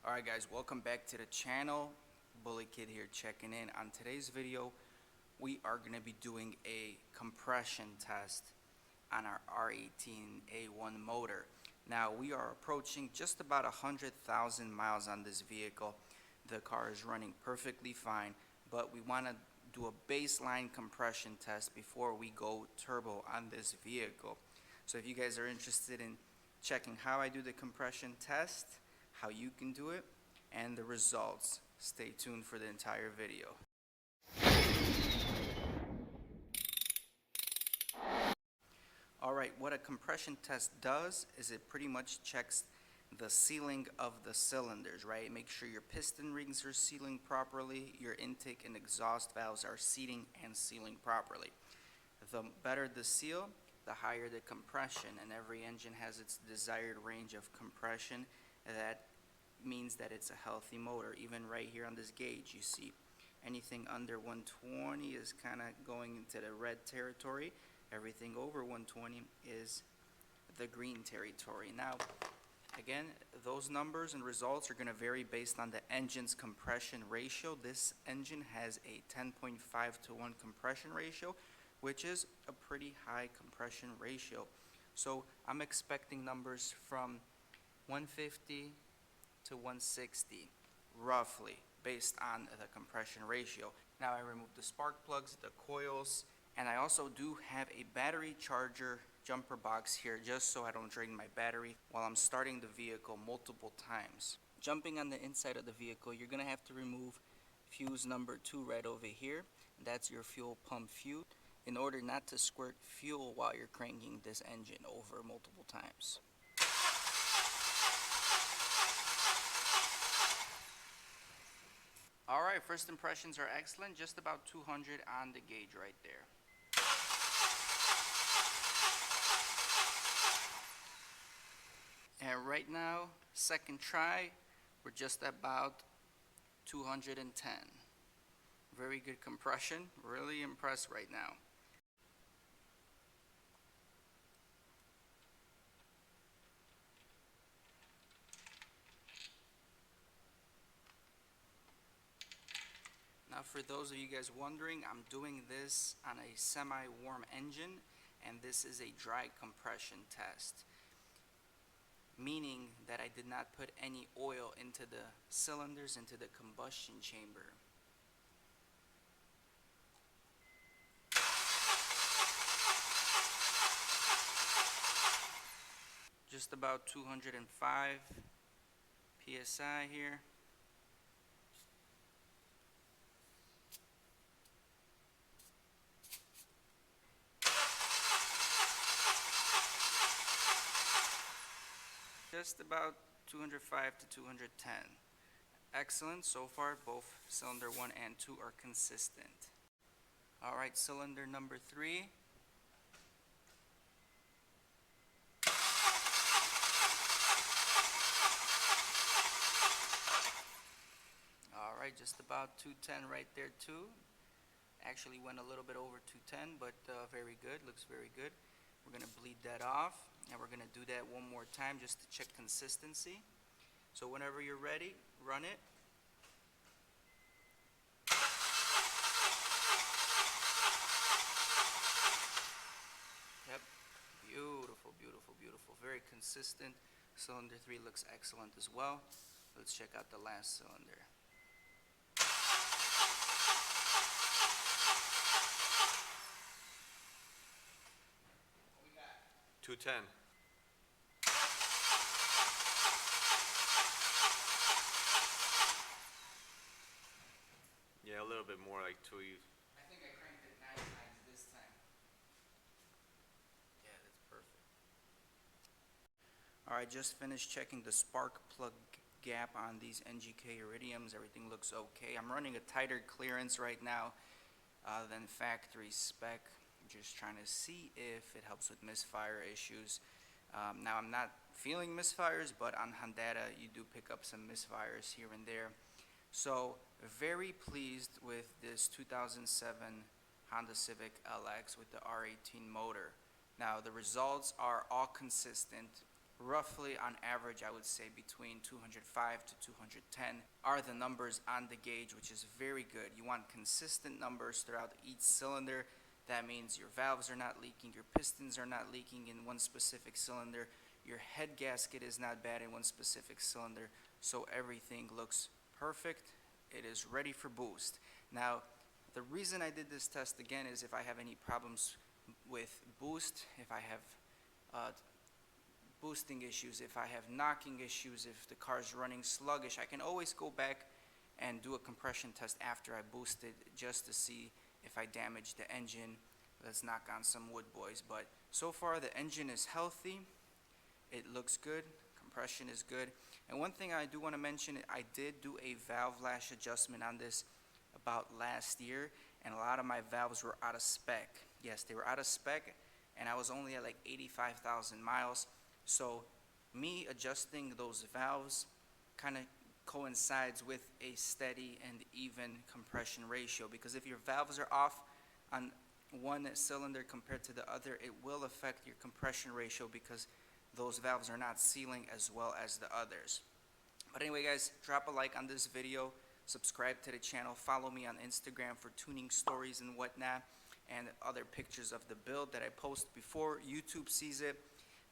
Alright guys, welcome back to the channel. Bully Kid here checking in. On today's video, we are going to be doing a compression test on our R18 A1 motor. Now we are approaching just about 100,000 miles on this vehicle. The car is running perfectly fine, but we want to do a baseline compression test before we go turbo on this vehicle. So if you guys are interested in checking how I do the compression test, how you can do it, and the results, stay tuned for the entire video. Alright, what a compression test does is it pretty much checks the sealing of the cylinders, right? Make sure your piston rings are sealing properly, your intake and exhaust valves are seating and sealing properly. The better the seal, the higher the compression, and every engine has its desired range of compression. That means that it's a healthy motor. Even right here on this gauge, you see anything under 120 is kind of going into the red territory. Everything over 120 is the green territory. Now, again, those numbers and results are going to vary based on the engine's compression ratio. This engine has a 10.5 to 1 compression ratio, which is a pretty high compression ratio. So I'm expecting numbers from 150 to 160 roughly based on the compression ratio. Now I removed the spark plugs, the coils, and I also do have a battery charger jumper box here just so I don't drain my battery while I'm starting the vehicle multiple times. Jumping on the inside of the vehicle, you're going to have to remove fuse number 2 right over here. That's your fuel pump fuse, in order not to squirt fuel while you're cranking this engine over multiple times. Alright, first impressions are excellent, just about 200 on the gauge right there. And right now, second try, we're just about 210. Very good compression, really impressed right now. Now for those of you guys wondering, I'm doing this on a semi-warm engine, and this is a dry compression test, meaning that I did not put any oil into the cylinders, into the combustion chamber. Just about 205 psi here. Just about 205 to 210. Excellent. So far, both cylinder 1 and 2 are consistent. Alright, cylinder number 3. Alright, just about 210 right there too. Actually went a little bit over 210, but very good, looks very good. We're going to bleed that off, and we're going to do that one more time just to check consistency. So whenever you're ready, run it. Yep, beautiful, beautiful, beautiful. Very consistent. Cylinder 3 looks excellent as well. Let's check out the last cylinder. What we got? 210. Yeah, a little bit more, like 2. I think I cranked it 9 times this time. Yeah, that's perfect. Alright, just finished checking the spark plug gap on these NGK iridiums. Everything looks okay. I'm running a tighter clearance right now than factory spec. Just trying to see if it helps with misfire issues. Now I'm not feeling misfires, but on Honda you do pick up some misfires here and there. So very pleased with this 2007 Honda Civic LX with the R18 motor. Now the results are all consistent. roughly on average, I would say between 205 to 210 are the numbers on the gauge, which is very good. You want consistent numbers throughout each cylinder. That means your valves are not leaking, your pistons are not leaking in one specific cylinder, your head gasket is not bad in one specific cylinder, so everything looks perfect. It is ready for boost. Now, the reason I did this test again is if I have any problems with boost, if I have boosting issues, if I have knocking issues, if the car's running sluggish, I can always go back and do a compression test after I boosted just to see if I damaged the engine. Let's knock on some wood, boys. But so far the engine is healthy, it looks good, compression is good. And one thing I do want to mention, I did do a valve lash adjustment on this about last year, and a lot of my valves were out of spec. Yes, they were out of spec, and I was only at like 85,000 miles. So me adjusting those valves kind of coincides with a steady and even compression ratio, because if your valves are off on one cylinder compared to the other, it will affect your compression ratio because those valves are not sealing as well as the others. But anyway, guys, drop a like on this video, subscribe to the channel, follow me on Instagram for tuning stories and whatnot, and other pictures of the build that I post before YouTube sees it.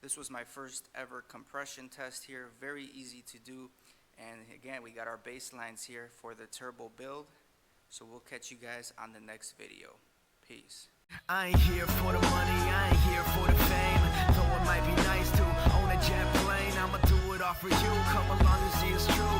This was my first ever compression test here, very easy to do. And again, we got our baselines here for the turbo build. So we'll catch you guys on the next video. Peace. I ain't here for the money, I ain't here for the fame. Though it might be nice to own a jet plane, I'ma do it all for you. Come along and see it's true.